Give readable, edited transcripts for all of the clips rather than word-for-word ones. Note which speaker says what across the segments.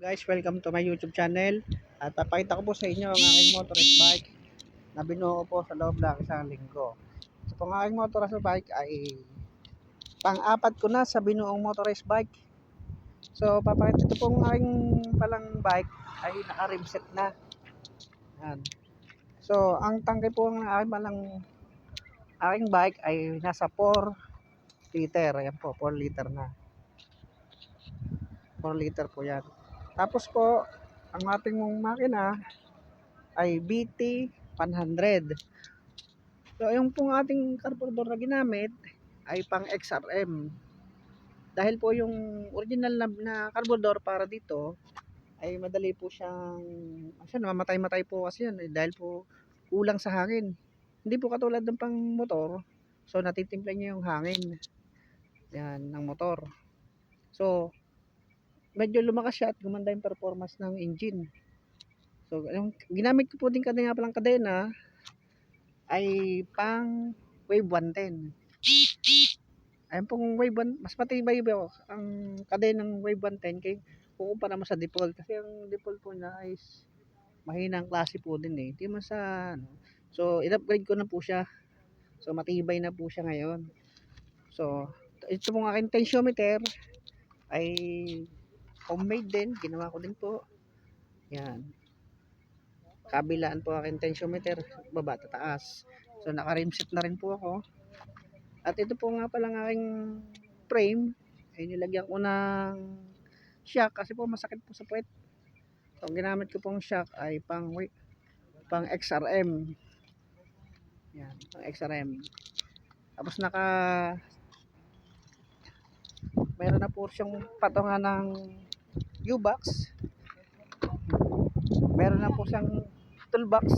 Speaker 1: Guys, welcome to my YouTube channel. At papakita ko po sa inyo ang aking motorized bike na binuo ko po sa loob ng isang linggo. So, ang aking motorized bike ay pang-apat ko na sa binuong motorized bike. So, papakita ito pong aking palang bike ay naka-rimset na. Yan. So, ang tangke po ng aking bike ay nasa 4 liter. Ayan po, 4 liter na. 4 liter po yan. Tapos po, ang ating makina ay BT 100. So, yung pong ating carburetor na ginamit ay pang XRM. Dahil po yung original na carburetor para dito ay madali po siyang mamatay-matay po kasi yan dahil po kulang sa hangin. Hindi po katulad ng pang motor. So, natitimpla niya yung hangin. Yan, ng motor. So, medyo lumakas siya at gumanda yung performance ng engine. So, yung ginamit ko po din kanina palang kadena ay pang Wave 110. Ayun pong Wave 1, mas matibay ba ang kadenang Wave 110 kay kukumpara mo sa default. Kasi ang default po na ay mahinang klase po din eh. Hindi man sa ano. So, in-upgrade ko na po siya. So, matibay na po siya ngayon. So, ito pong aking tensiometer ay homemade din. Ginawa ko din po. Yan. Kabilaan po aking tensiometer. Baba, tataas. So, naka-rimset na rin po ako. At ito po nga palang aking frame ay nilagyan ko ng shock kasi po masakit po sa puwet. So, ang ginamit ko pong shock ay pang XRM. Yan, pang XRM. Tapos meron na po siyang patungan ng U-box. Meron na po siyang toolbox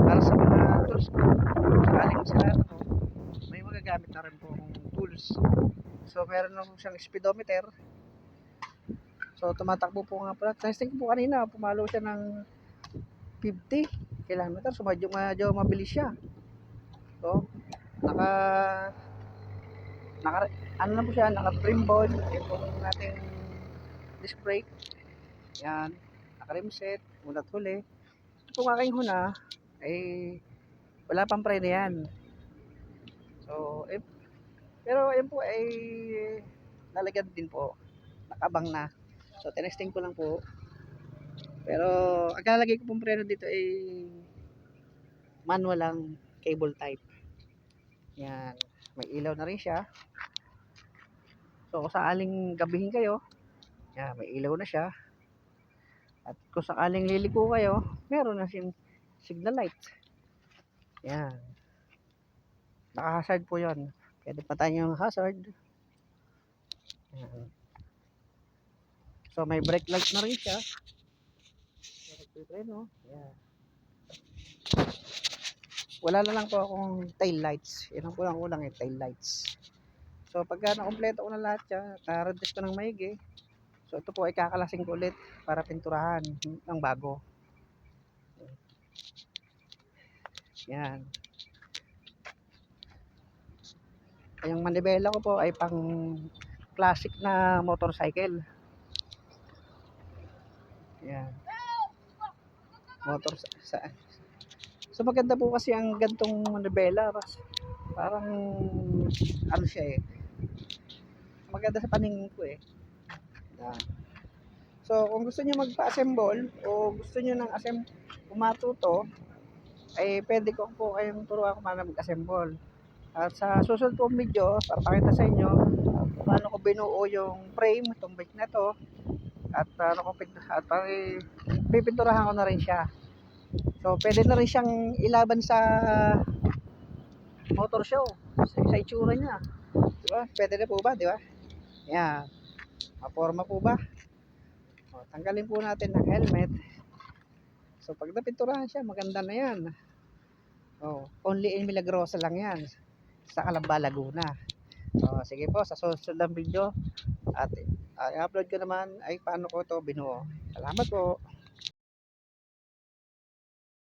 Speaker 1: para sa mga tools ko. Sakaling sila may magagamit na rin po akong tools. So, meron na po siyang speedometer. So, tumatakbo po nga pala. Testing ko po kanina, pumalo siya ng 50 km. So, medyo mabilis siya. So, ano na po siya, naka-trim ball. Ito po natin disc brake. Yan, naka-rim set, mulat huli. Ito po aking huna, wala pang preno yan. So, pero yun po ay lalagyan din po. Nakabang na. So, tinesting ko lang po. Pero, ang lalagay ko pong preno dito ay manual lang, cable type. Yan. May ilaw na rin siya. So, kung sakaling gabihin kayo, yan, may ilaw na siya. At kung sakaling liliko kayo, meron na siyang signal light. Yan. Naka-hazard po yun. Pwede patayin yung hazard. Yan. So, may brake light na rin siya. No? Yan. Wala na lang po akong tail lights. Yan ang kulang tail lights. So, pagka nakompleto ko na lahat siya, nakaredress ko ng maigi. So, ito po ay kakalasing ko ulit para pinturahan ng bago. Yan. Yung manibela ko po ay pang classic na motorcycle. Yan. So, maganda po kasi ang gantong manibela. Parang, ano siya eh. Maganda sa paningin ko eh. Yan. So, kung gusto niyo magpa-assemble o gusto niyo ng matuto, ay pwede ko po kayong turuan kung paano mag-assemble. At sa susunod pong video, para pakita sa inyo paano ko binuo yung frame, itong bike na to. At pipinturahan ko na rin siya. So, pwede na rin siyang ilaban sa motor show. Sa itsura niya. Diba? Pwede na po ba? Diba? Yan. Maporma po ba? O, tanggalin po natin ng helmet. So, pag napinturahan siya, maganda na yan. Oh, only in Milagrosa lang yan. Sa Calamba, Laguna. So, sige po, sa susunod ng video at i-upload ko naman ay paano ko ito binuo. Salamat po.